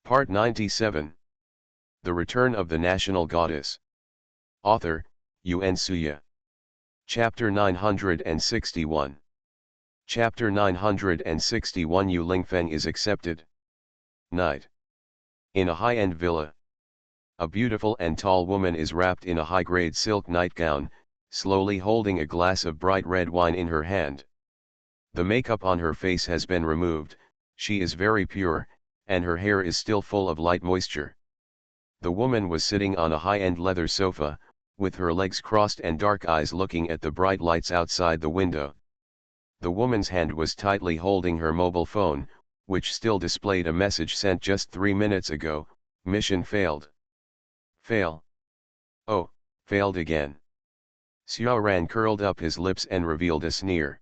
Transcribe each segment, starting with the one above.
Part 97. The Return of the National Goddess. Author, Yun Suya. Chapter 961. Chapter 961 Yu Lingfeng is accepted. Night. In a high-end villa. A beautiful and tall woman is wrapped in a high-grade silk nightgown, slowly holding a glass of bright red wine in her hand. The makeup on her face has been removed, she is very pure, and her hair is still full of light moisture. The woman was sitting on a high-end leather sofa, with her legs crossed and dark eyes looking at the bright lights outside the window. The woman's hand was tightly holding her mobile phone, which still displayed a message sent just 3 minutes ago: mission failed. Fail. Oh, failed again. Xiao Ran curled up his lips and revealed a sneer.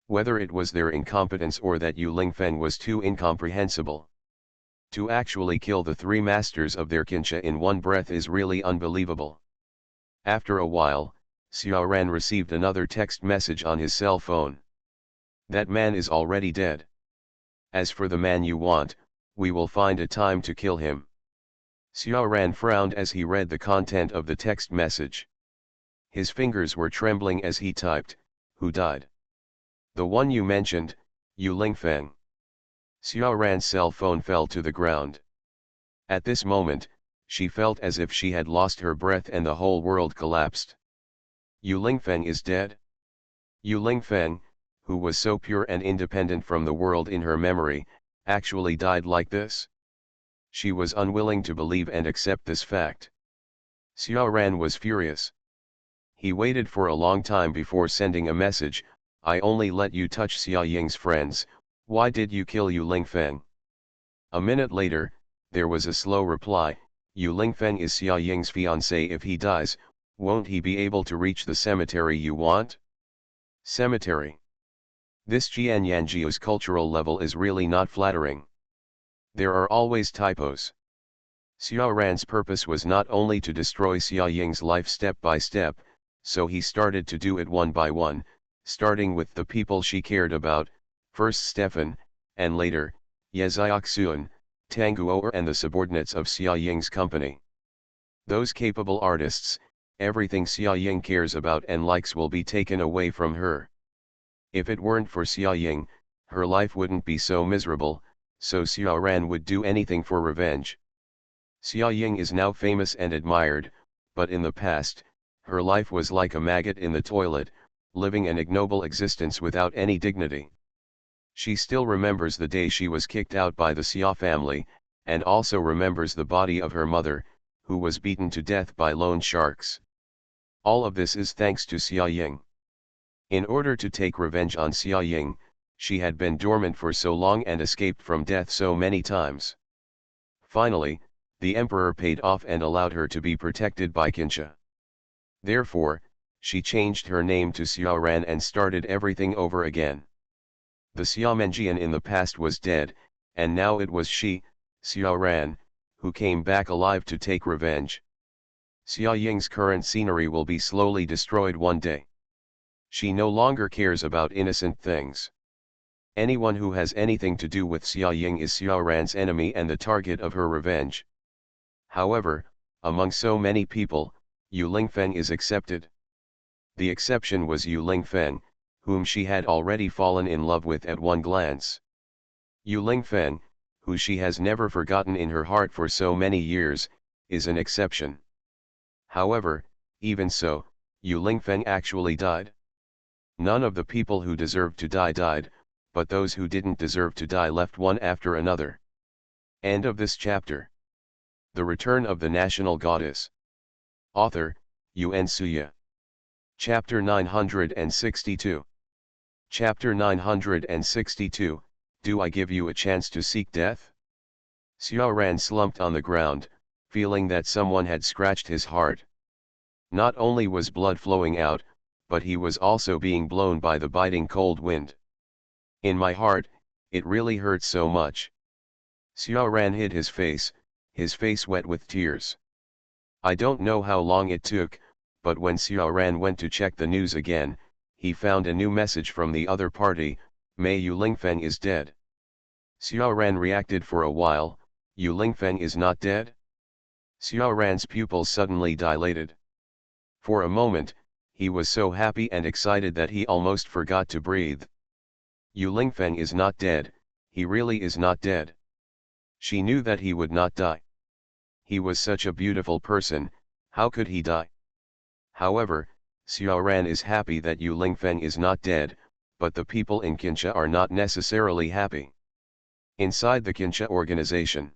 Whether it was their incompetence or that Yu Lingfeng was too incomprehensible to actually kill the 3 masters of their Qinsha in one breath is really unbelievable. After a while, Xiao Ran received another text message on his cell phone. That man is already dead. As for the man you want, we will find a time to kill him. Xiao Ran frowned as he read the content of the text message. His fingers were trembling as he typed, "Who died?" "The one you mentioned, Yu Lingfeng." Xiao Ran's cell phone fell to the ground. At this moment, she felt as if she had lost her breath and the whole world collapsed. Yu Lingfeng is dead? Yu Lingfeng, who was so pure and independent from the world in her memory, actually died like this? She was unwilling to believe and accept this fact. Xiao Ran was furious. He waited for a long time before sending a message: "I only let you touch Xia Ying's friends, why did you kill Yu Lingfeng?" A minute later, there was a slow reply: "Yu Lingfeng is Xia Ying's fiancé. If he dies, won't he be able to reach the cemetery you want?" Cemetery. This Jianyangjiu's cultural level is really not flattering. There are always typos. Xiao Ran's purpose was not only to destroy Xia Ying's life step by step, so he started to do it one by one, starting with the people she cared about, first Stefan, and later, Yeziaxuan, Tanguoer and the subordinates of Xia Ying's company. Those capable artists, everything Xia Ying cares about and likes will be taken away from her. If it weren't for Xia Ying, her life wouldn't be so miserable, so Xiao Ran would do anything for revenge. Xia Ying is now famous and admired, but in the past, her life was like a maggot in the toilet, living an ignoble existence without any dignity. She still remembers the day she was kicked out by the Xia family, and also remembers the body of her mother, who was beaten to death by loan sharks. All of this is thanks to Xia Ying. In order to take revenge on Xia Ying, she had been dormant for so long and escaped from death so many times. Finally, the emperor paid off and allowed her to be protected by Qinsha. Therefore, she changed her name to Xiao Ran and started everything over again. The Xiamenjian in the past was dead, and now it was she, Xiao Ran, who came back alive to take revenge. Xia Ying's current scenery will be slowly destroyed one day. She no longer cares about innocent things. Anyone who has anything to do with Xia Ying is Xiao Ran's enemy and the target of her revenge. However, among so many people, Yu Lingfeng is accepted. The exception was Yu Lingfeng, whom she had already fallen in love with at one glance. Yu Lingfeng, who she has never forgotten in her heart for so many years, is an exception. However, even so, Yu Lingfeng actually died. None of the people who deserved to die died, but those who didn't deserve to die left one after another. End of this chapter. The Return of the National Goddess. Author, Yun Suya. Chapter 962. Chapter 962, Do I Give You a Chance to Seek Death? Xiao Ran slumped on the ground, feeling that someone had scratched his heart. Not only was blood flowing out, but he was also being blown by the biting cold wind. In my heart, it really hurts so much. Xiao Ran hid his face wet with tears. I don't know how long it took, but when Xiao Ran went to check the news again, he found a new message from the other party: Mei Yu Lingfeng is dead. Xiao Ran reacted for a while, Yu Lingfeng is not dead? Xiao Ran's pupils suddenly dilated. For a moment, he was so happy and excited that he almost forgot to breathe. Yu Lingfeng is not dead, he really is not dead. She knew that he would not die. He was such a beautiful person, how could he die? However, Xiao Ran is happy that Yu Lingfeng is not dead, but the people in Qinsha are not necessarily happy. Inside the Qinsha organization.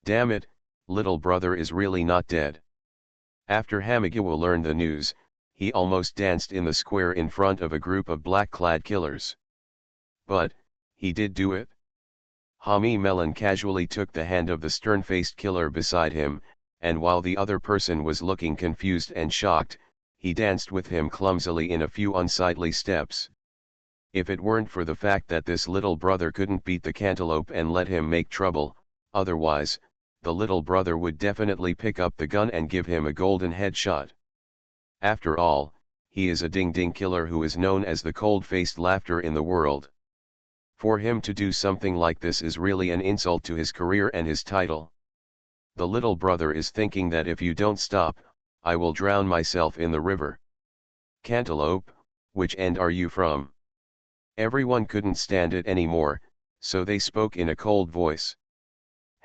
Damn it, little brother is really not dead. After Hamigawa learned the news, he almost danced in the square in front of a group of black-clad killers. But, he did do it. Hami Melon casually took the hand of the stern-faced killer beside him, and while the other person was looking confused and shocked, he danced with him clumsily in a few unsightly steps. If it weren't for the fact that this little brother couldn't beat the cantaloupe and let him make trouble, otherwise, the little brother would definitely pick up the gun and give him a golden headshot. After all, he is a ding-ding killer who is known as the cold-faced laughter in the world. For him to do something like this is really an insult to his career and his title. The little brother is thinking that if you don't stop, I will drown myself in the river. Cantaloupe, which end are you from? Everyone couldn't stand it anymore, so they spoke in a cold voice.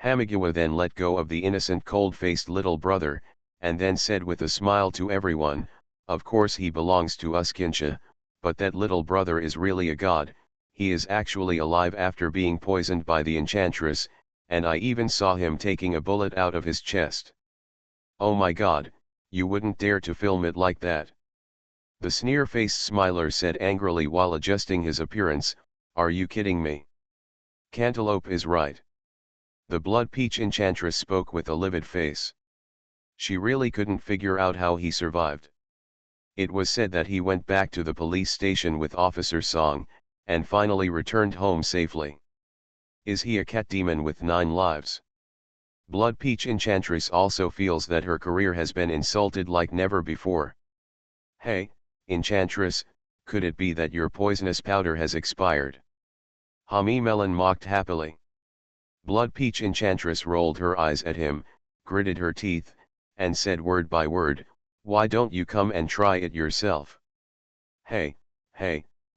Hamigawa then let go of the innocent cold-faced little brother, and then said with a smile to everyone, of course he belongs to us Qinsha, but that little brother is really a god, he is actually alive after being poisoned by the enchantress, and I even saw him taking a bullet out of his chest. Oh my god, you wouldn't dare to film it like that. The sneer-faced smiler said angrily while adjusting his appearance, are you kidding me? Cantaloupe is right. The Blood Peach enchantress spoke with a livid face. She really couldn't figure out how he survived. It was said that he went back to the police station with Officer Song, and finally returned home safely. Is he a cat demon with 9 lives? Blood Peach enchantress also feels that her career has been insulted like never before. Hey, enchantress, could it be that your poisonous powder has expired? Hami Melon mocked happily. Blood Peach enchantress rolled her eyes at him, gritted her teeth, and said word by word, why don't you come and try it yourself? Hey,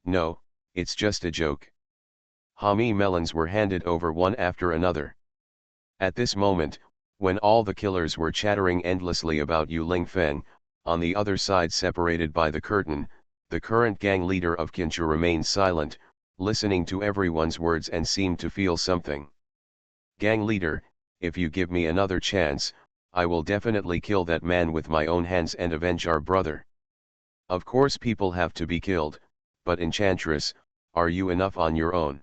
no, it's just a joke. Hami melons were handed over one after another. At this moment, when all the killers were chattering endlessly about Yu Lingfeng, on the other side separated by the curtain, the current gang leader of Qinsha remained silent, listening to everyone's words and seemed to feel something. Gang leader, if you give me another chance, I will definitely kill that man with my own hands and avenge our brother. Of course people have to be killed, but enchantress, are you enough on your own?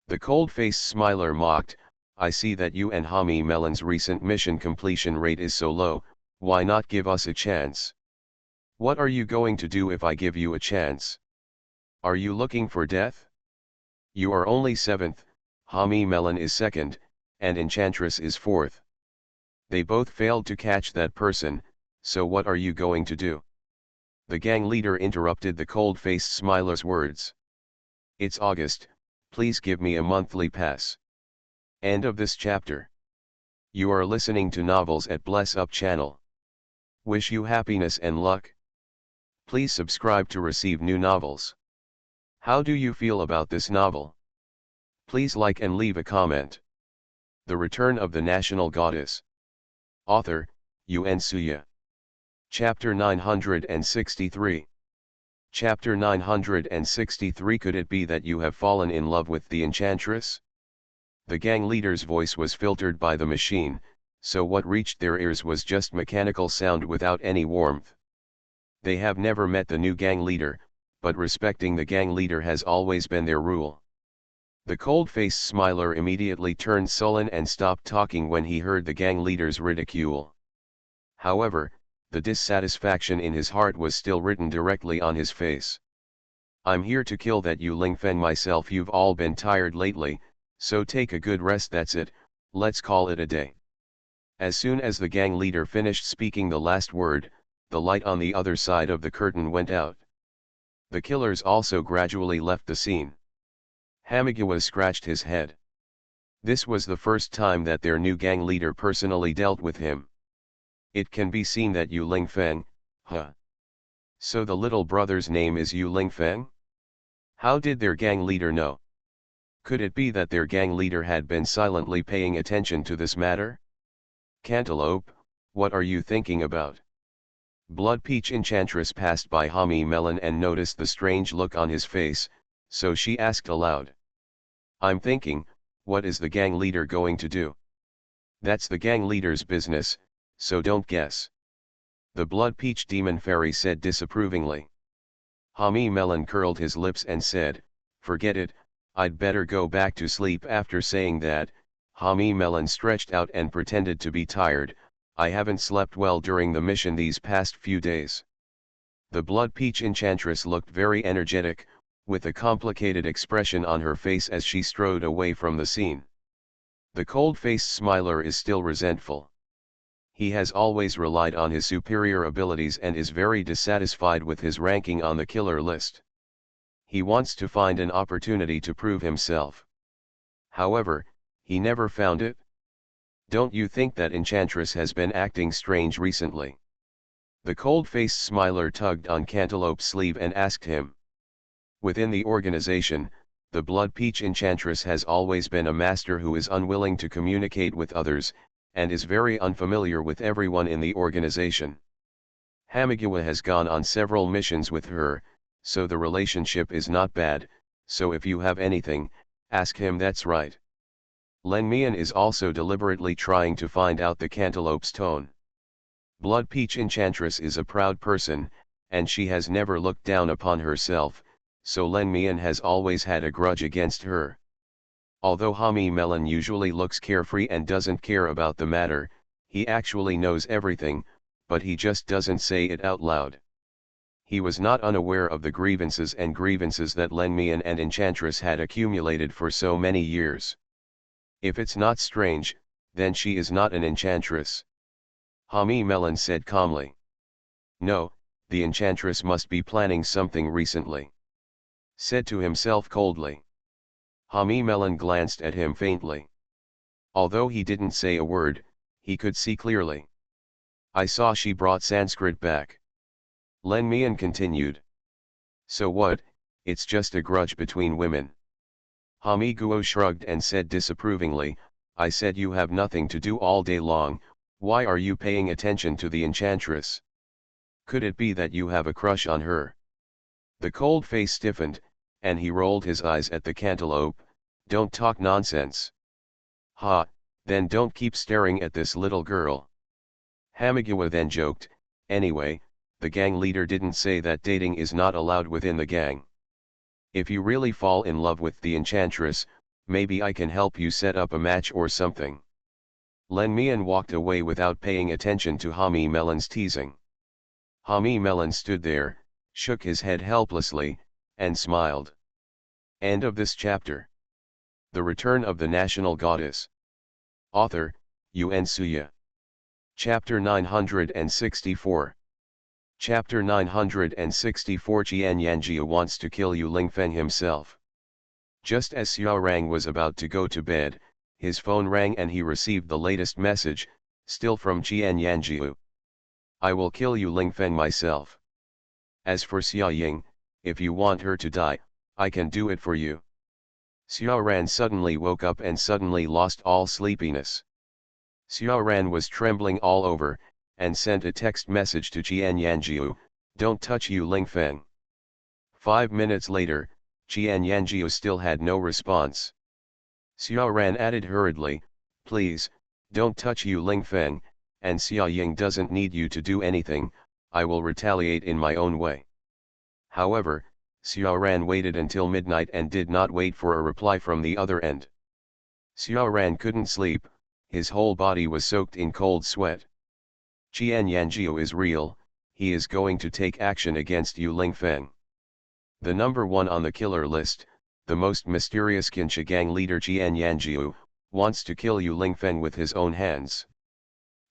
The cold-faced smiler mocked, I see that you and Hami Melon's recent mission completion rate is so low, why not give us a chance? What are you going to do if I give you a chance? Are you looking for death? You are only 7th, Hami Melon is 2nd, and enchantress is 4th. They both failed to catch that person, so what are you going to do? The gang leader interrupted the cold-faced smiler's words. It's August, please give me a monthly pass. End of this chapter. You are listening to Novels at Bless Up channel. Wish you happiness and luck. Please subscribe to receive new novels. How do you feel about this novel? Please like and leave a comment. The Return of the National Goddess. Author, Yuen Suya. Chapter 963. Chapter 963. Could it be that you have fallen in love with the enchantress? The gang leader's voice was filtered by the machine, so what reached their ears was just mechanical sound without any warmth. They have never met the new gang leader, but respecting the gang leader has always been their rule. The cold-faced smiler immediately turned sullen and stopped talking when he heard the gang leader's ridicule. However, the dissatisfaction in his heart was still written directly on his face. I'm here to kill that Yu Lingfeng myself. You've all been tired lately, so take a good rest. That's it, let's call it a day. As soon as the gang leader finished speaking the last word, the light on the other side of the curtain went out. The killers also gradually left the scene. Hamigawa scratched his head. This was the first time that their new gang leader personally dealt with him. It can be seen that Yu Lingfeng, huh? So the little brother's name is Yu Lingfeng? How did their gang leader know? Could it be that their gang leader had been silently paying attention to this matter? Cantaloupe, what are you thinking about? Blood Peach Enchantress passed by Hami Melon and noticed the strange look on his face, so she asked aloud. I'm thinking, what is the gang leader going to do? That's the gang leader's business, so don't guess. The Blood Peach Demon Fairy said disapprovingly. Hami Melon curled his lips and said, forget it, I'd better go back to sleep. After saying that, Hami Melon stretched out and pretended to be tired. I haven't slept well during the mission these past few days. The Blood Peach Enchantress looked very energetic, with a complicated expression on her face as she strode away from the scene. The cold-faced Smiler is still resentful. He has always relied on his superior abilities and is very dissatisfied with his ranking on the killer list. He wants to find an opportunity to prove himself. However, he never found it. Don't you think that Enchantress has been acting strange recently? The cold-faced Smiler tugged on Cantaloupe's sleeve and asked him. Within the organization, the Blood Peach Enchantress has always been a master who is unwilling to communicate with others, and is very unfamiliar with everyone in the organization. Hamagiwa has gone on several missions with her, so the relationship is not bad, so if you have anything, ask him. That's right. Len Mian is also deliberately trying to find out the Cantaloupe's tone. Blood Peach Enchantress is a proud person, and she has never looked down upon herself, so Len Mian has always had a grudge against her. Although Hami Melon usually looks carefree and doesn't care about the matter, he actually knows everything, but he just doesn't say it out loud. He was not unaware of the grievances that Len Mian and Enchantress had accumulated for so many years. If it's not strange, then she is not an enchantress. Hami Melon said calmly. No, the Enchantress must be planning something recently. Said to himself coldly. Hami Melon glanced at him faintly. Although he didn't say a word, he could see clearly. I saw she brought Sanskrit back. Len Mian continued. So what, it's just a grudge between women. Hami Guo shrugged and said disapprovingly, I said you have nothing to do all day long, why are you paying attention to the Enchantress? Could it be that you have a crush on her? The cold face stiffened, and he rolled his eyes at the Cantaloupe. Don't talk nonsense. Ha, then don't keep staring at this little girl. Hamagiwa then joked, anyway, the gang leader didn't say that dating is not allowed within the gang. If you really fall in love with the Enchantress, maybe I can help you set up a match or something. Len Mian walked away without paying attention to Hami Melon's teasing. Hami Melon stood there, shook his head helplessly, and smiled. End of this chapter. The Return of the National Goddess. Author, Yuen Suya. Chapter 964. Chapter 964. Qian Yanjia wants to kill Yu Lingfeng himself. Just as Xiao Rang was about to go to bed, his phone rang and he received the latest message, still from Qian Yanjia. I will kill Yu Lingfeng myself. As for Xia Ying, if you want her to die, I can do it for you. Xiao Ran suddenly woke up and suddenly lost all sleepiness. Xiao Ran was trembling all over, and sent a text message to Qian Yanjiu, don't touch Yu Lingfeng. 5 minutes later, Qian Yanjiu still had no response. Xiao Ran added hurriedly, please, don't touch Yu Lingfeng, and Xia Ying doesn't need you to do anything, I will retaliate in my own way. However, Xiao Ran waited until midnight and did not wait for a reply from the other end. Xiao Ran couldn't sleep, his whole body was soaked in cold sweat. Qian Yanjiu is real, he is going to take action against Yu Lingfeng. The number 1 on the killer list, the most mysterious Qinsha gang leader Qian Yanjiu, wants to kill Yu Lingfeng with his own hands.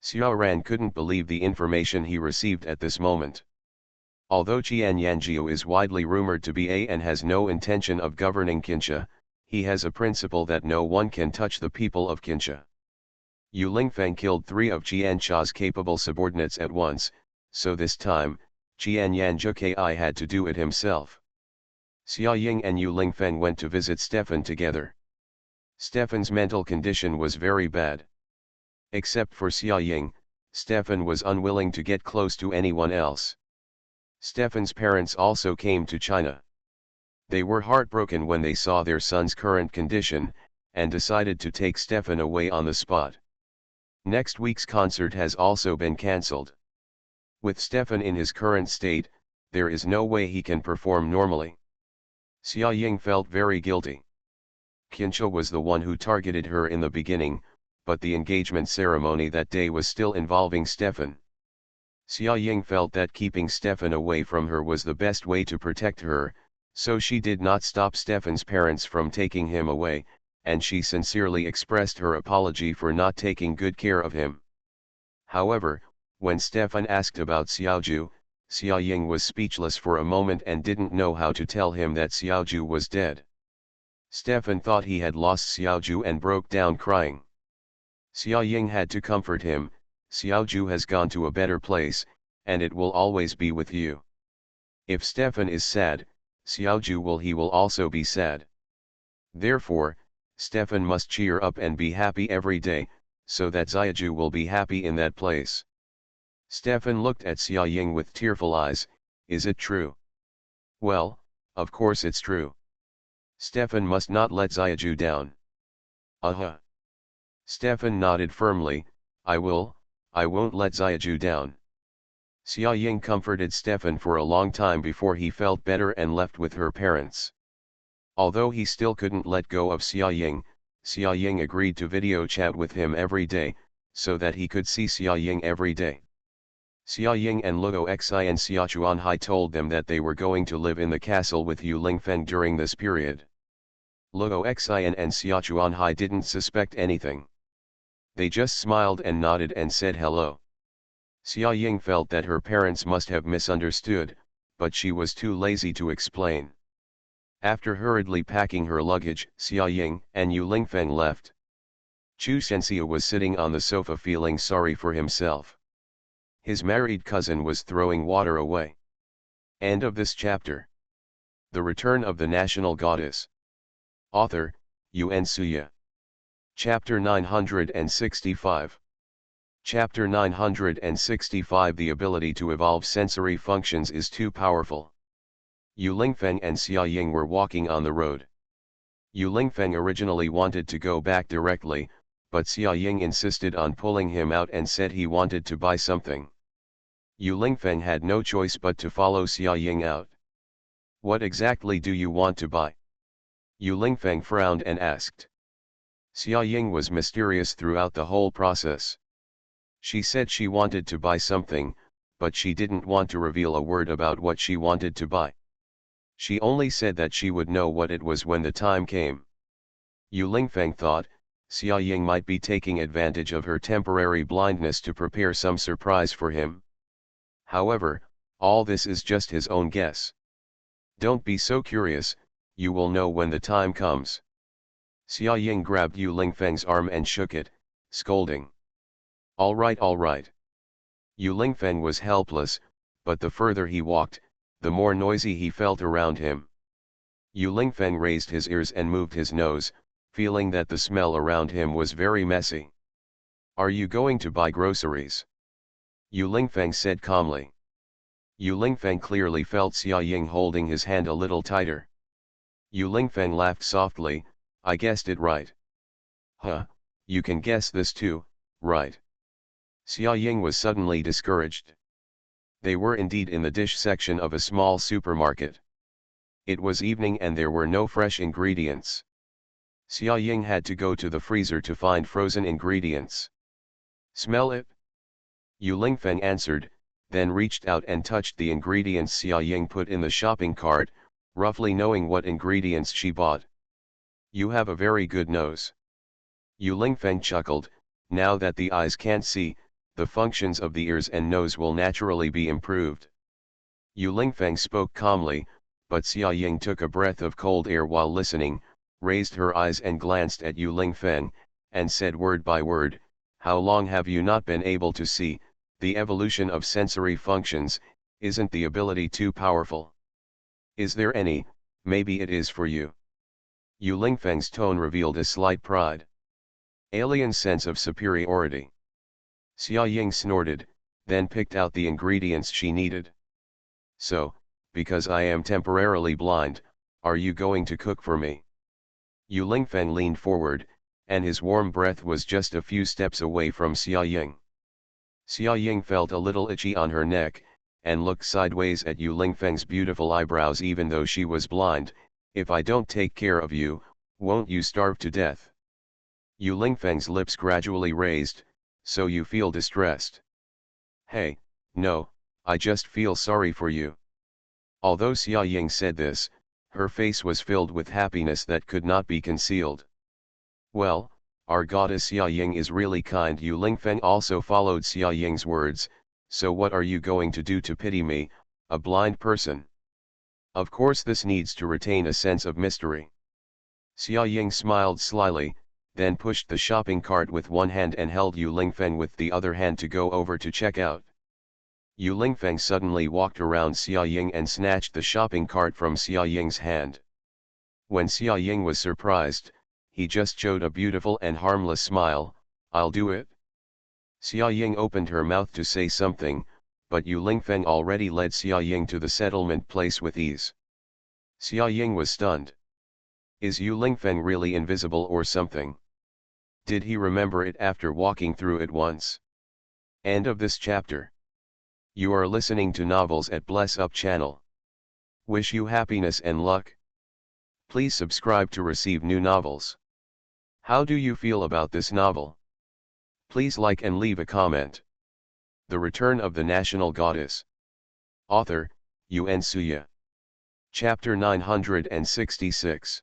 Xiao Ran couldn't believe the information he received at this moment. Although Qian Yanjiu is widely rumored to be and has no intention of governing Qinsha, He has a principle that no one can touch the people of Qinsha. Yu Lingfeng killed 3 of Qian Cha's capable subordinates at once, so this time, Qian Yanzhukai had to do it himself. Xia Ying and Yu Lingfeng went to visit Stefan together. Stefan's mental condition was very bad. Except for Xia Ying, Stefan was unwilling to get close to anyone else. Stefan's parents also came to China. They were heartbroken when they saw their son's current condition, and decided to take Stefan away on the spot. Next week's concert has also been cancelled. With Stefan in his current state, there is no way he can perform normally. Xia Ying felt very guilty. Qinsha was the one who targeted her in the beginning, but the engagement ceremony that day was still involving Stefan. Xia Ying felt that keeping Stefan away from her was the best way to protect her, so she did not stop Stefan's parents from taking him away, and she sincerely expressed her apology for not taking good care of him. However, when Stefan asked about Xiaoju, Xia Ying was speechless for a moment and didn't know how to tell him that Xiaoju was dead. Stefan thought he had lost Xiaoju and broke down crying. Xia Ying had to comfort him. Xiaoju has gone to a better place, and it will always be with you. If Stefan is sad, Xiaoju will also be sad. Therefore, Stefan must cheer up and be happy every day, so that Xiaoju will be happy in that place. Stefan looked at Xia Ying with tearful eyes. Is it true? Well, of course it's true. Stefan must not let Xiaoju down. Stefan nodded firmly. I won't let Xiaoju down. Xia Ying comforted Stefan for a long time before he felt better and left with her parents. Although he still couldn't let go of Xia Ying agreed to video chat with him every day, so that he could see Xia Ying every day. Xia Ying and Luo Xi and Xia Chuanhai told them that they were going to live in the castle with Yu Lingfeng during this period. Luo Xi and Xia Chuanhai didn't suspect anything. They just smiled and nodded and said hello. Xia Ying felt that her parents must have misunderstood, but she was too lazy to explain. After hurriedly packing her luggage, Xia Ying and Yu Lingfeng left. Chu Shenxia was sitting on the sofa feeling sorry for himself. His married cousin was throwing water away. End of this chapter. The Return of the National Goddess. Author, Yuan Suya. Chapter 965. Chapter 965. The ability to evolve sensory functions is too powerful. Yu Lingfeng and Xia Ying were walking on the road. Yu Lingfeng originally wanted to go back directly, but Xia Ying insisted on pulling him out and said he wanted to buy something. Yu Lingfeng had no choice but to follow Xia Ying out. What exactly do you want to buy? Yu Lingfeng frowned and asked. Xia Ying was mysterious throughout the whole process. She said she wanted to buy something, but she didn't want to reveal a word about what she wanted to buy. She only said that she would know what it was when the time came. Yu Lingfeng thought, Xia Ying might be taking advantage of her temporary blindness to prepare some surprise for him. However, all this is just his own guess. Don't be so curious, you will know when the time comes. Xia Ying grabbed Yu Lingfeng's arm and shook it, scolding. All right. Yu Lingfeng was helpless, but the further he walked, the more noisy he felt around him. Yu Lingfeng raised his ears and moved his nose, feeling that the smell around him was very messy. Are you going to buy groceries? Yu Lingfeng said calmly. Yu Lingfeng clearly felt Xia Ying holding his hand a little tighter. Yu Lingfeng laughed softly. I guessed it right. Huh, you can guess this too, right? Xia Ying was suddenly discouraged. They were indeed in the dish section of a small supermarket. It was evening and there were no fresh ingredients. Xia Ying had to go to the freezer to find frozen ingredients. Smell it? Yu Lingfeng answered, then reached out and touched the ingredients Xia Ying put in the shopping cart, roughly knowing what ingredients she bought. You have a very good nose. Yu Lingfeng chuckled. Now that the eyes can't see, the functions of the ears and nose will naturally be improved. Yu Lingfeng spoke calmly, but Xia Ying took a breath of cold air while listening. raised her eyes and glanced at Yu Lingfeng, and said word by word, "How long have you not been able to see? The evolution of sensory functions, isn't the ability too powerful? Is there any, maybe it is for you?" Yu Lingfeng's tone revealed a slight pride. Alien sense of superiority. Xia Ying snorted, then picked out the ingredients she needed. "So, because I am temporarily blind, are you going to cook for me?" Yu Lingfeng leaned forward, and his warm breath was just a few steps away from Xia Ying. Xia Ying felt a little itchy on her neck, and looked sideways at Yu Lingfeng's beautiful eyebrows. "Even though she was blind, if I don't take care of you, won't you starve to death?" Yu Lingfeng's lips gradually raised, "So you feel distressed?" "Hey, no, I just feel sorry for you." Although Xia Ying said this, her face was filled with happiness that could not be concealed. "Well, our goddess Xia Ying is really kind." Yu Lingfeng also followed Xia Ying's words, "So what are you going to do to pity me, a blind person?" Of course this needs to retain a sense of mystery. Xia Ying smiled slyly, then pushed the shopping cart with one hand and held Yu Lingfeng with the other hand to go over to check out. Yu Lingfeng suddenly walked around Xia Ying and snatched the shopping cart from Xia Ying's hand. When Xia Ying was surprised, he just showed a beautiful and harmless smile, "I'll do it." Xia Ying opened her mouth to say something, but Yu Lingfeng already led Xia Ying to the settlement place with ease. Xia Ying was stunned. Is Yu Lingfeng really invisible or something? Did he remember it after walking through it once? End of this chapter. You are listening to Novels at Bless Up channel. Wish you happiness and luck. Please subscribe to receive new novels. How do you feel about this novel? Please like and leave a comment. The Return of the National Goddess. Author, Yuan Suya. Chapter 966.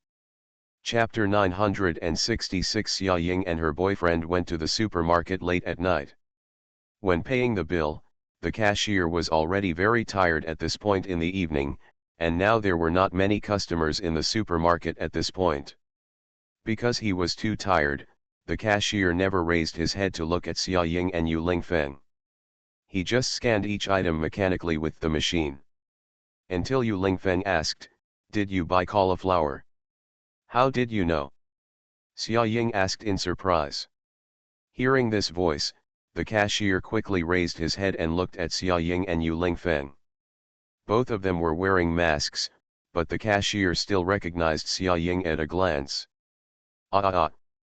Chapter 966. Xia Ying and her boyfriend went to the supermarket late at night. When paying the bill, the cashier was already very tired at this point in the evening, and now there were not many customers in the supermarket at this point. Because he was too tired, the cashier never raised his head to look at Xia Ying and Yu Lingfeng. He just scanned each item mechanically with the machine. Until Yu Lingfeng asked, "Did you buy cauliflower?" "How did you know?" Xia Ying asked in surprise. Hearing this voice, the cashier quickly raised his head and looked at Xia Ying and Yu Lingfeng. Both of them were wearing masks, but the cashier still recognized Xia Ying at a glance.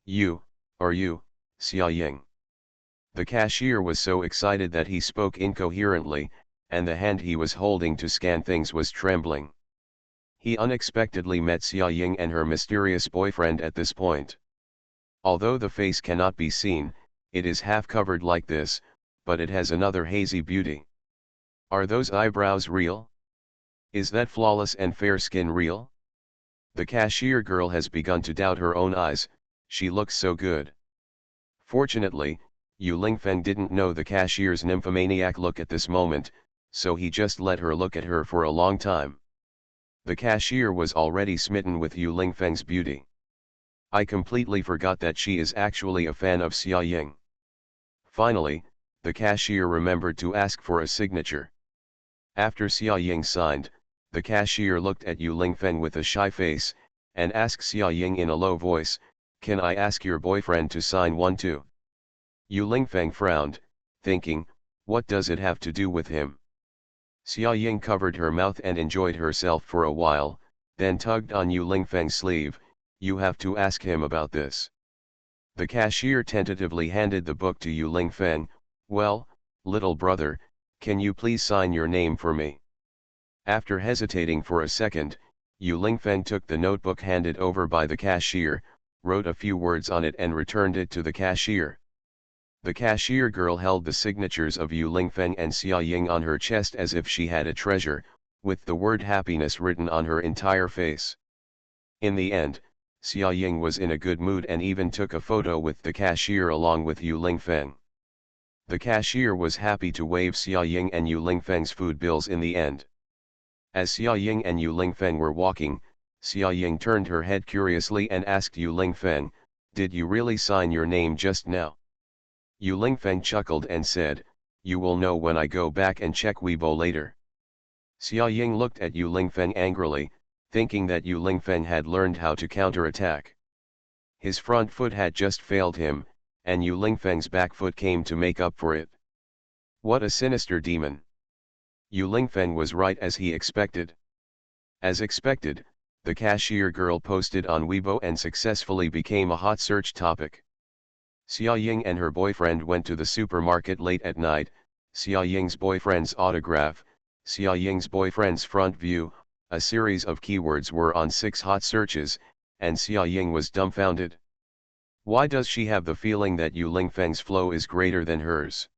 You, are you, Xia Ying?" The cashier was so excited that he spoke incoherently, and the hand he was holding to scan things was trembling. He unexpectedly met Xia Ying and her mysterious boyfriend at this point. Although the face cannot be seen, it is half covered like this, but it has another hazy beauty. Are those eyebrows real? Is that flawless and fair skin real? The cashier girl has begun to doubt her own eyes, she looks so good. Fortunately, Yu Lingfeng didn't know the cashier's nymphomaniac look at this moment, so he just let her look at her for a long time. The cashier was already smitten with Yu Lingfeng's beauty. I completely forgot that she is actually a fan of Xia Ying. Finally, the cashier remembered to ask for a signature. After Xia Ying signed, the cashier looked at Yu Lingfeng with a shy face, and asked Xia Ying in a low voice, "Can I ask your boyfriend to sign one too?" Yu Lingfeng frowned, thinking, what does it have to do with him? Xia Ying covered her mouth and enjoyed herself for a while, then tugged on Yu Lingfeng's sleeve, "You have to ask him about this." The cashier tentatively handed the book to Yu Lingfeng, "Well, little brother, can you please sign your name for me?" After hesitating for a second, Yu Lingfeng took the notebook handed over by the cashier, wrote a few words on it and returned it to the cashier. The cashier girl held the signatures of Yu Lingfeng and Xia Ying on her chest as if she had a treasure, with the word happiness written on her entire face. In the end, Xia Ying was in a good mood and even took a photo with the cashier along with Yu Lingfeng. The cashier was happy to waive Xia Ying and Yu Lingfeng's food bills in the end. As Xia Ying and Yu Lingfeng were walking, Xia Ying turned her head curiously and asked Yu Lingfeng, "Did you really sign your name just now?" Yu Lingfeng chuckled and said, "You will know when I go back and check Weibo later." Xia Ying looked at Yu Lingfeng angrily, thinking that Yu Lingfeng had learned how to counterattack. His front foot had just failed him, and Yu Lingfeng's back foot came to make up for it. What a sinister demon! Yu Lingfeng was right as he expected. As expected, the cashier girl posted on Weibo and successfully became a hot search topic. Xia Ying and her boyfriend went to the supermarket late at night. Xia Ying's boyfriend's autograph, Xia Ying's boyfriend's front view, a series of keywords were on 6 hot searches, and Xia Ying was dumbfounded. Why does she have the feeling that Yu Lingfeng's flow is greater than hers?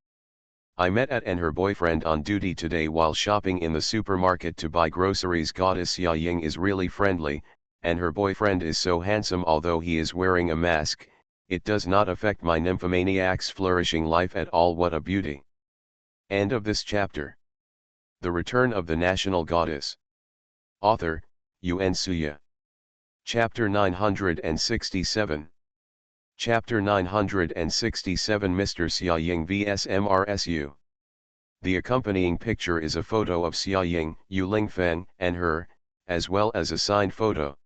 I met At and her boyfriend on duty today while shopping in the supermarket to buy groceries. Goddess Xia Ying is really friendly, and her boyfriend is so handsome. Although he is wearing a mask, it does not affect my nymphomaniac's flourishing life at all. What a beauty! End of this chapter. The Return of the National Goddess. Author, Yuan Suya. Chapter 967. Chapter 967 Mr. Xia Ying vs MRSU. The accompanying picture is a photo of Xia Ying, Yu Lingfeng, and her, as well as a signed photo.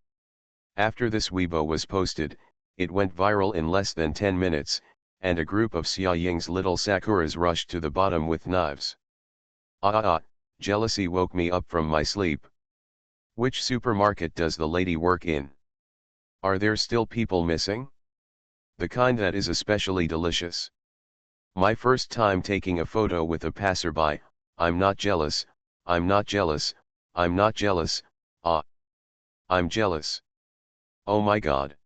After this Weibo was posted, it went viral in less than 10 minutes, and a group of Xia Ying's little Sakuras rushed to the bottom with knives. Jealousy woke me up from my sleep. Which supermarket does the lady work in? Are there still people missing? The kind that is especially delicious. My first time taking a photo with a passerby. I'm not jealous, I'm not jealous, I'm not jealous, I'm jealous. Oh my god.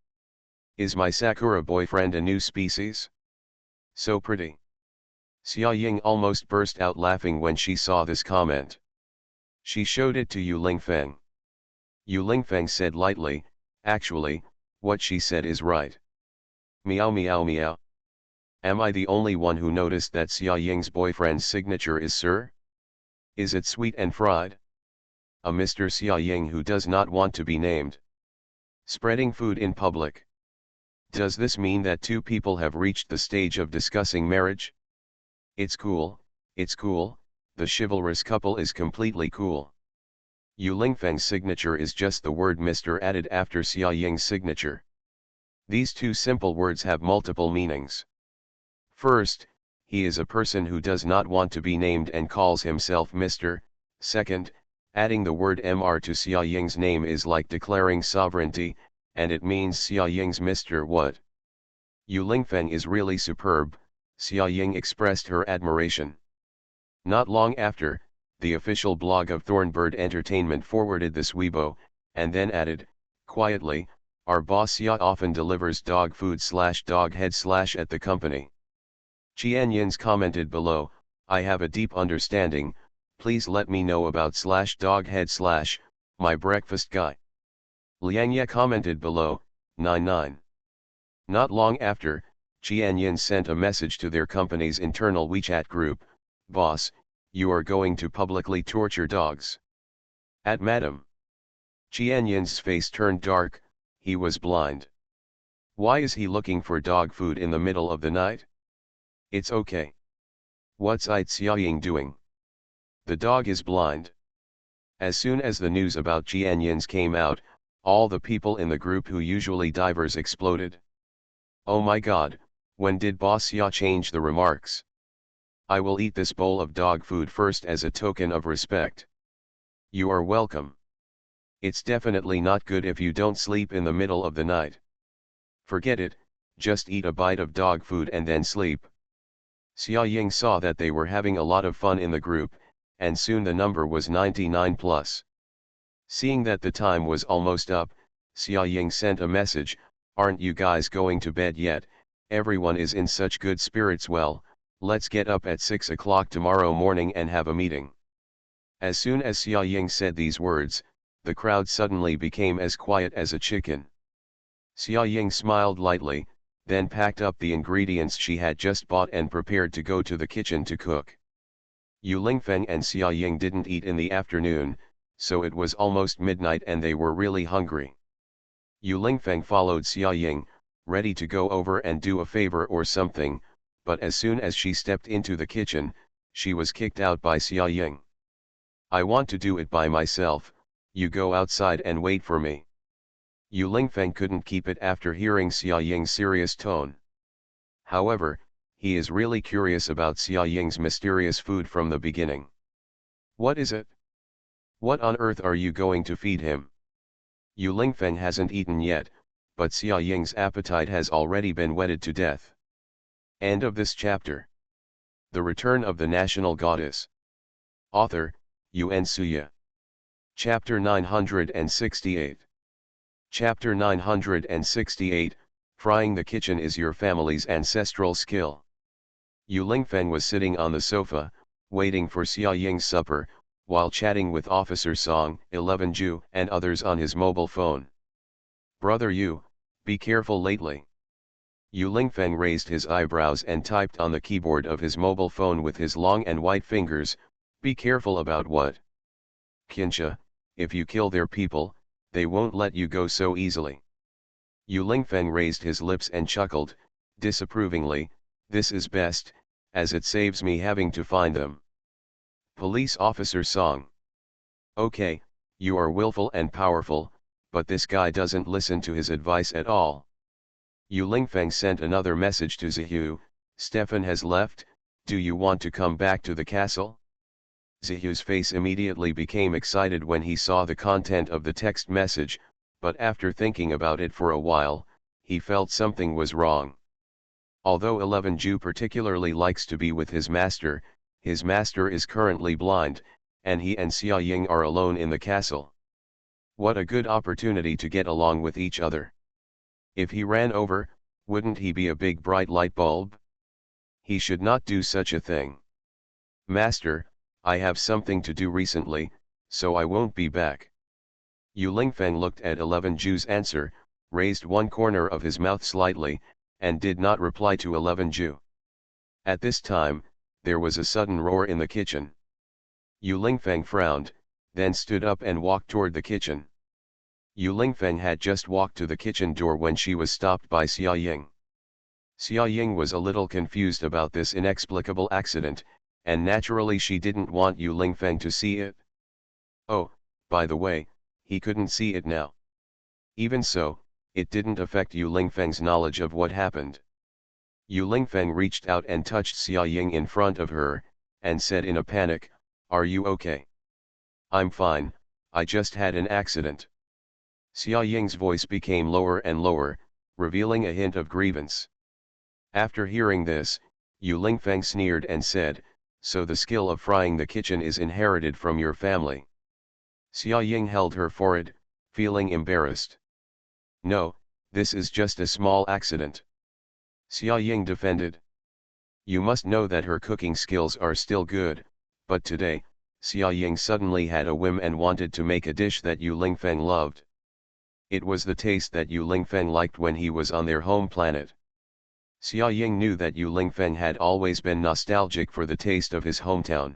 Is my Sakura boyfriend a new species? So pretty. Xia Ying almost burst out laughing when she saw this comment. She showed it to Yu Lingfeng. Yu Lingfeng said lightly, "Actually, what she said is right." Meow meow meow. Am I the only one who noticed that Xia Ying's boyfriend's signature is Sir? Is it sweet and fried? A Mr. Xia Ying who does not want to be named. Spreading food in public. Does this mean that two people have reached the stage of discussing marriage? It's cool, the chivalrous couple is completely cool. Yu Lingfeng's signature is just the word Mr. added after Xia Ying's signature. These two simple words have multiple meanings. First, he is a person who does not want to be named and calls himself Mr. Second, adding the word Mr. to Xia Ying's name is like declaring sovereignty, and it means Xia Ying's Mr. What? Yu Lingfeng is really superb, Xia Ying expressed her admiration. Not long after, the official blog of Thornbird Entertainment forwarded this Weibo, and then added, quietly, "Our boss Xia often delivers dog food / dog head / at the company." Qianyins commented below, "I have a deep understanding, please let me know about / dog head / my breakfast guy." Liangye commented below, 99. Not long after, Qianyins sent a message to their company's internal WeChat group, "Boss, you are going to publicly torture dogs." At Madam. Qianyin's face turned dark, he was blind. Why is he looking for dog food in the middle of the night? It's okay. What's Xia Ying doing? The dog is blind. As soon as the news about Qianyins came out, all the people in the group who usually divers exploded. Oh my god, when did Boss Xia change the remarks? I will eat this bowl of dog food first as a token of respect. You are welcome. It's definitely not good if you don't sleep in the middle of the night. Forget it, just eat a bite of dog food and then sleep. Xia Ying saw that they were having a lot of fun in the group, and soon the number was 99 plus. Seeing that the time was almost up, Xia Ying sent a message, "Aren't you guys going to bed yet? Everyone is in such good spirits. Well, let's get up at 6 o'clock tomorrow morning and have a meeting." As soon as Xia Ying said these words, the crowd suddenly became as quiet as a chicken. Xia Ying smiled lightly, then packed up the ingredients she had just bought and prepared to go to the kitchen to cook. Yu Lingfeng and Xia Ying didn't eat in the afternoon, so it was almost midnight and they were really hungry. Yu Lingfeng followed Xia Ying, ready to go over and do a favor or something, but as soon as she stepped into the kitchen, she was kicked out by Xia Ying. "I want to do it by myself, you go outside and wait for me." Yu Lingfeng couldn't keep it after hearing Xia Ying's serious tone. However, he is really curious about Xia Ying's mysterious food from the beginning. "What is it? What on earth are you going to feed him?" Yu Lingfeng hasn't eaten yet, but Xia Ying's appetite has already been whetted to death. End of this chapter. The Return of the National Goddess. Author, Yuan Suya. Chapter 968. Chapter 968, Frying the Kitchen is Your Family's Ancestral Skill. Yu Lingfeng was sitting on the sofa, waiting for Xia Ying's supper, while chatting with Officer Song, 11 Ju, and others on his mobile phone. "Brother Yu, be careful lately." Yu Lingfeng raised his eyebrows and typed on the keyboard of his mobile phone with his long and white fingers. "Be careful about what?" "Qinsha, if you kill their people, they won't let you go so easily." Yu Lingfeng raised his lips and chuckled, disapprovingly, "This is best, as it saves me having to find them." Police Officer Song. "Okay, you are willful and powerful, but this guy doesn't listen to his advice at all." Yu Lingfeng sent another message to Zihu, "Stefan has left, do you want to come back to the castle?" Zihu's face immediately became excited when he saw the content of the text message, but after thinking about it for a while, he felt something was wrong. Although 11 Ju particularly likes to be with his master is currently blind, and he and Xia Ying are alone in the castle. What a good opportunity to get along with each other. If he ran over, wouldn't he be a big bright light bulb? He should not do such a thing. "Master, I have something to do recently, so I won't be back." Yu Lingfeng looked at 11 Ju's answer, raised one corner of his mouth slightly, and did not reply to 11 Ju. At this time, there was a sudden roar in the kitchen. Yu Lingfeng frowned, then stood up and walked toward the kitchen. Yu Lingfeng had just walked to the kitchen door when she was stopped by Xia Ying. Xia Ying was a little confused about this inexplicable accident, and naturally she didn't want Yu Lingfeng to see it. Oh, by the way, he couldn't see it now. Even so, it didn't affect Yu Lingfeng's knowledge of what happened. Yu Lingfeng reached out and touched Xia Ying in front of her, and said in a panic, "Are you okay?" "I'm fine, I just had an accident." Xia Ying's voice became lower and lower, revealing a hint of grievance. After hearing this, Yu Lingfeng sneered and said, "So the skill of frying the kitchen is inherited from your family?" Xia Ying held her forehead, feeling embarrassed. "No, this is just a small accident." Xia Ying defended. You must know that her cooking skills are still good, but today, Xia Ying suddenly had a whim and wanted to make a dish that Yu Lingfeng loved. It was the taste that Yu Lingfeng liked when he was on their home planet. Xia Ying knew that Yu Lingfeng had always been nostalgic for the taste of his hometown.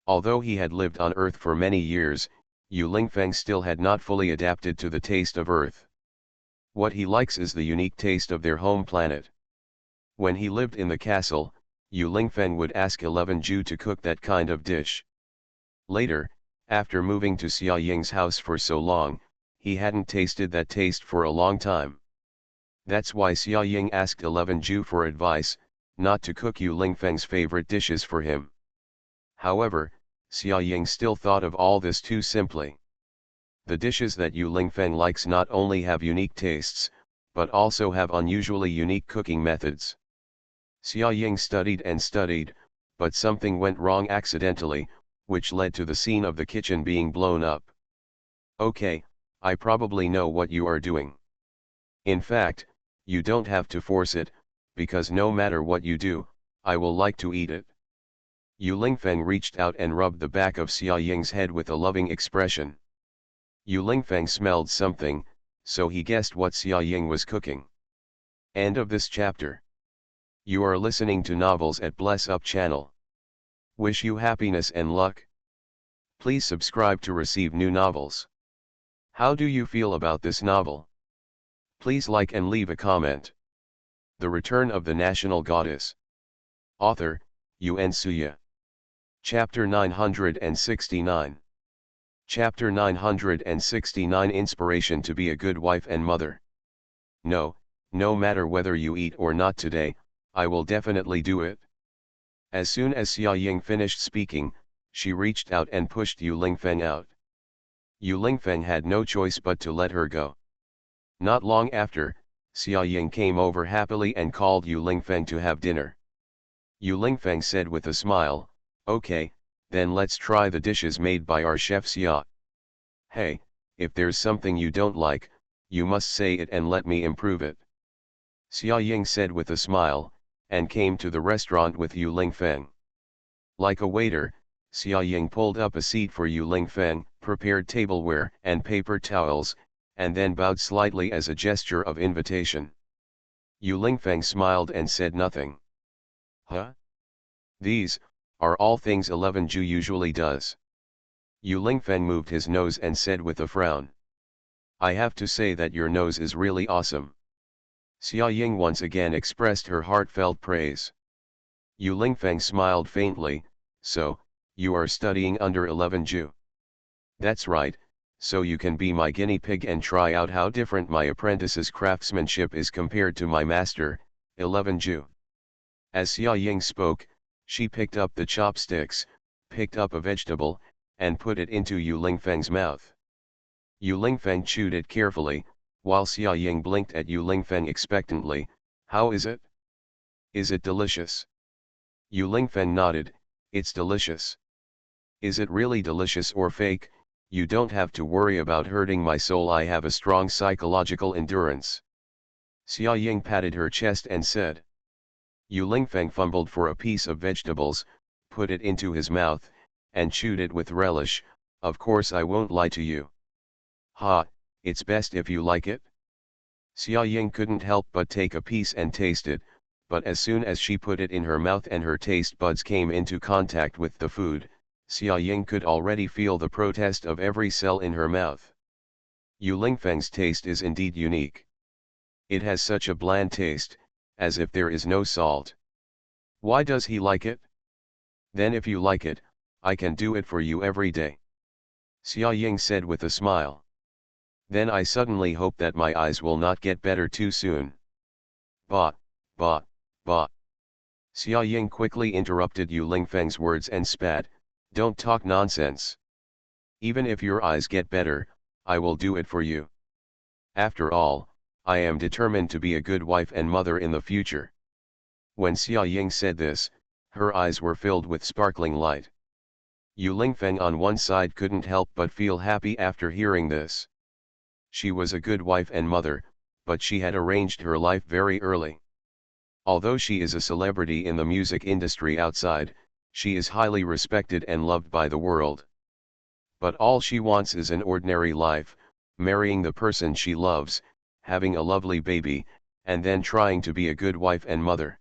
Although he had lived on Earth for many years, Yu Lingfeng still had not fully adapted to the taste of Earth. What he likes is the unique taste of their home planet. When he lived in the castle, Yu Lingfeng would ask 11 Ju to cook that kind of dish. Later, after moving to Xia Ying's house for so long, he hadn't tasted that taste for a long time. That's why Xia Ying asked 11 Ju for advice, not to cook Yu Lingfeng's favorite dishes for him. However, Xia Ying still thought of all this too simply. The dishes that Yu Lingfeng likes not only have unique tastes, but also have unusually unique cooking methods. Xia Ying studied and studied, but something went wrong accidentally, which led to the scene of the kitchen being blown up. "Okay, I probably know what you are doing. In fact, you don't have to force it, because no matter what you do, I will like to eat it." Yu Lingfeng reached out and rubbed the back of Xia Ying's head with a loving expression. Yu Lingfeng smelled something, so he guessed what Xia Ying was cooking. End of this chapter. You are listening to Novels at Bless Up channel. Wish you happiness and luck. Please subscribe to receive new novels. How do you feel about this novel? Please like and leave a comment. The Return of the National Goddess. Author, Yuen Suya. Chapter 969. Chapter 969 Inspiration to be a good wife and mother. No, no matter whether you eat or not today, I will definitely do it. As soon as Xia Ying finished speaking, she reached out and pushed Yu Lingfeng out. Yu Lingfeng had no choice but to let her go. Not long after, Xia Ying came over happily and called Yu Lingfeng to have dinner. Yu Lingfeng said with a smile, "Okay, then let's try the dishes made by our chef Xia. Hey, if there's something you don't like, you must say it and let me improve it." Xia Ying said with a smile, and came to the restaurant with Yu Lingfeng. Like a waiter, Xia Ying pulled up a seat for Yu Lingfeng, prepared tableware and paper towels, and then bowed slightly as a gesture of invitation. Yu Lingfeng smiled and said nothing. Huh? These are all things 11 Ju usually does. Yu Lingfeng moved his nose and said with a frown. I have to say that your nose is really awesome. Xia Ying once again expressed her heartfelt praise. Yu Lingfeng smiled faintly, so, you are studying under 11 Ju. That's right, so you can be my guinea pig and try out how different my apprentice's craftsmanship is compared to my master, 11 Ju. As Xia Ying spoke, she picked up the chopsticks, picked up a vegetable, and put it into Yu Lingfeng's mouth. Yu Lingfeng chewed it carefully, while Xia Ying blinked at Yu Lingfeng expectantly. How is it? Is it delicious? Yu Lingfeng nodded. It's delicious. Is it really delicious or fake? You don't have to worry about hurting my soul. I have a strong psychological endurance. Xia Ying patted her chest and said. Yu Lingfeng fumbled for a piece of vegetables, put it into his mouth, and chewed it with relish. Of course I won't lie to you. Ha, it's best if you like it. Xia Ying couldn't help but take a piece and taste it, but as soon as she put it in her mouth and her taste buds came into contact with the food, Xia Ying could already feel the protest of every cell in her mouth. Yu Lingfeng's taste is indeed unique. It has such a bland taste, as if there is no salt. Why does he like it? Then if you like it, I can do it for you every day. Xia Ying said with a smile. Then I suddenly hope that my eyes will not get better too soon. Bah, bah, bah. Xia Ying quickly interrupted Yu Lingfeng's words and spat, don't talk nonsense. Even if your eyes get better, I will do it for you. After all, I am determined to be a good wife and mother in the future. When Xia Ying said this, her eyes were filled with sparkling light. Yu Lingfeng on one side couldn't help but feel happy after hearing this. She was a good wife and mother, but she had arranged her life very early. Although she is a celebrity in the music industry outside, she is highly respected and loved by the world. But all she wants is an ordinary life, marrying the person she loves, having a lovely baby, and then trying to be a good wife and mother.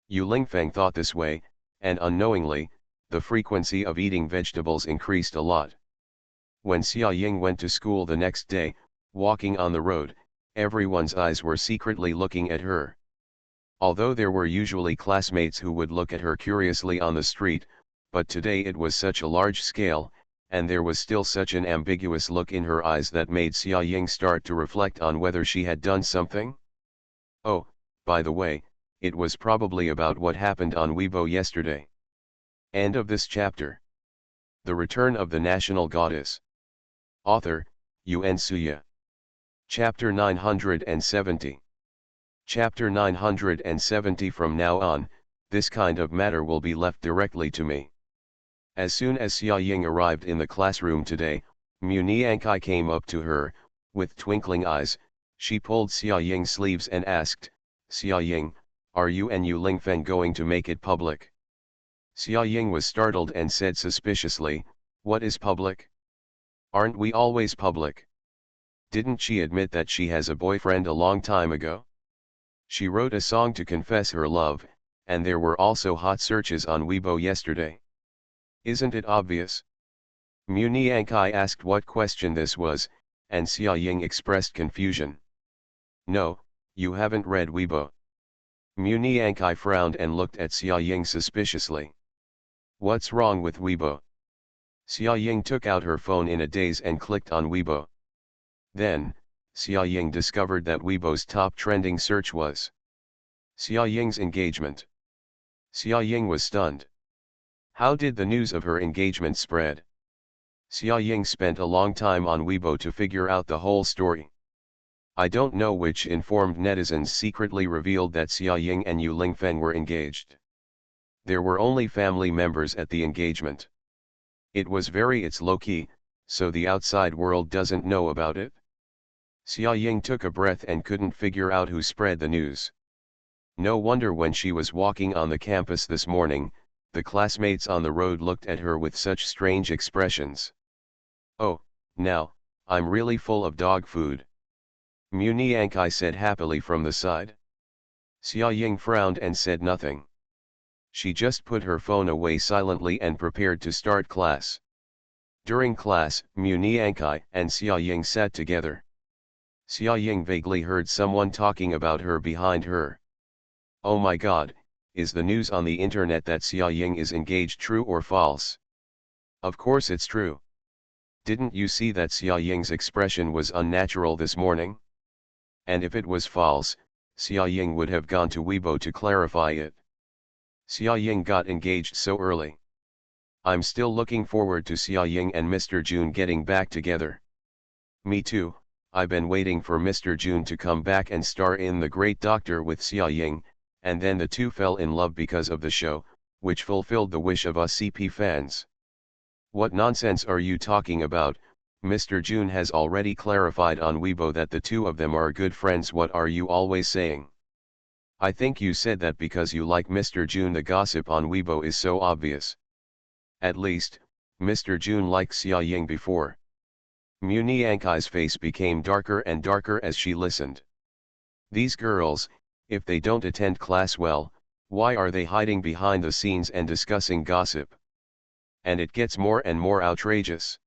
Yu Lingfeng thought this way, and unknowingly, the frequency of eating vegetables increased a lot. When Xia Ying went to school the next day, walking on the road, everyone's eyes were secretly looking at her. Although there were usually classmates who would look at her curiously on the street, but today it was such a large scale, and there was still such an ambiguous look in her eyes that made Xia Ying start to reflect on whether she had done something. Oh, by the way, it was probably about what happened on Weibo yesterday. End of this chapter. The Return of the National Goddess. Author, Yuen Suya. Chapter 970. Chapter 970. From now on, this kind of matter will be left directly to me. As soon as Xia Ying arrived in the classroom today, Mu Niankai came up to her, with twinkling eyes. She pulled Xia Ying's sleeves and asked, Xia Ying, are you and Yu Lingfeng going to make it public? Xia Ying was startled and said suspiciously, what is public? Aren't we always public? Didn't she admit that she has a boyfriend a long time ago? She wrote a song to confess her love, and there were also hot searches on Weibo yesterday. Isn't it obvious? Mu Niankai asked what question this was, and Xia Ying expressed confusion. No, you haven't read Weibo. Mu Niankai frowned and looked at Xia Ying suspiciously. What's wrong with Weibo? Xia Ying took out her phone in a daze and clicked on Weibo. Then, Xia Ying discovered that Weibo's top trending search was Xia Ying's engagement. Xia Ying was stunned. How did the news of her engagement spread? Xia Ying spent a long time on Weibo to figure out the whole story. I don't know which informed netizens secretly revealed that Xia Ying and Yu Lingfeng were engaged. There were only family members at the engagement. It's low-key, so the outside world doesn't know about it. Xia Ying took a breath and couldn't figure out who spread the news. No wonder when she was walking on the campus this morning, the classmates on the road looked at her with such strange expressions. Oh, now, I'm really full of dog food. Mu Niankai said happily from the side. Xia Ying frowned and said nothing. She just put her phone away silently and prepared to start class. During class, Mu Niankai and Xia Ying sat together. Xia Ying vaguely heard someone talking about her behind her. Oh my god, is the news on the internet that Xia Ying is engaged true or false? Of course it's true. Didn't you see that Xia Ying's expression was unnatural this morning? And if it was false, Xia Ying would have gone to Weibo to clarify it. Xia Ying got engaged so early. I'm still looking forward to Xia Ying and Mr. Jun getting back together. Me too, I've been waiting for Mr. Jun to come back and star in The Great Doctor with Xia Ying, and then the two fell in love because of the show, which fulfilled the wish of us CP fans. What nonsense are you talking about? Mr. Jun has already clarified on Weibo that the two of them are good friends. What are you always saying? I think you said that because you like Mr. Jun. The gossip on Weibo is so obvious. At least, Mr. Jun liked Xia Ying before. Mu Niankai's face became darker and darker as she listened. These girls, if they don't attend class well, why are they hiding behind the scenes and discussing gossip? And it gets more and more outrageous.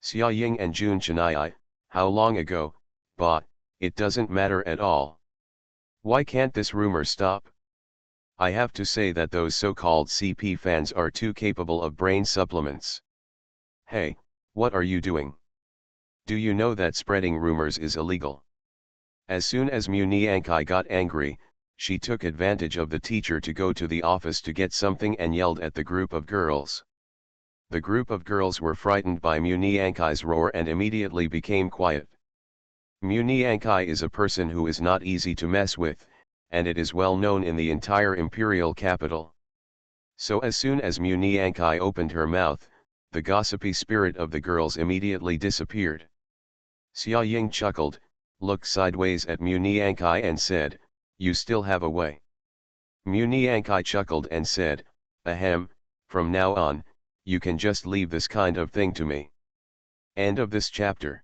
Xia Ying and Jun Chennai, how long ago, but, it doesn't matter at all. Why can't this rumor stop? I have to say that those so-called CP fans are too capable of brain supplements. Hey, what are you doing? Do you know that spreading rumors is illegal? As soon as Mu Niankai got angry, she took advantage of the teacher to go to the office to get something and yelled at the group of girls. The group of girls were frightened by Mu Niankai's roar and immediately became quiet. Mu Niankai is a person who is not easy to mess with, and it is well known in the entire imperial capital. So as soon as Mu Niankai opened her mouth, the gossipy spirit of the girls immediately disappeared. Xia Ying chuckled, looked sideways at Mu Niankai and said, "You still have a way." Mu Niankai chuckled and said, "Ahem, from now on, you can just leave this kind of thing to me." End of this chapter.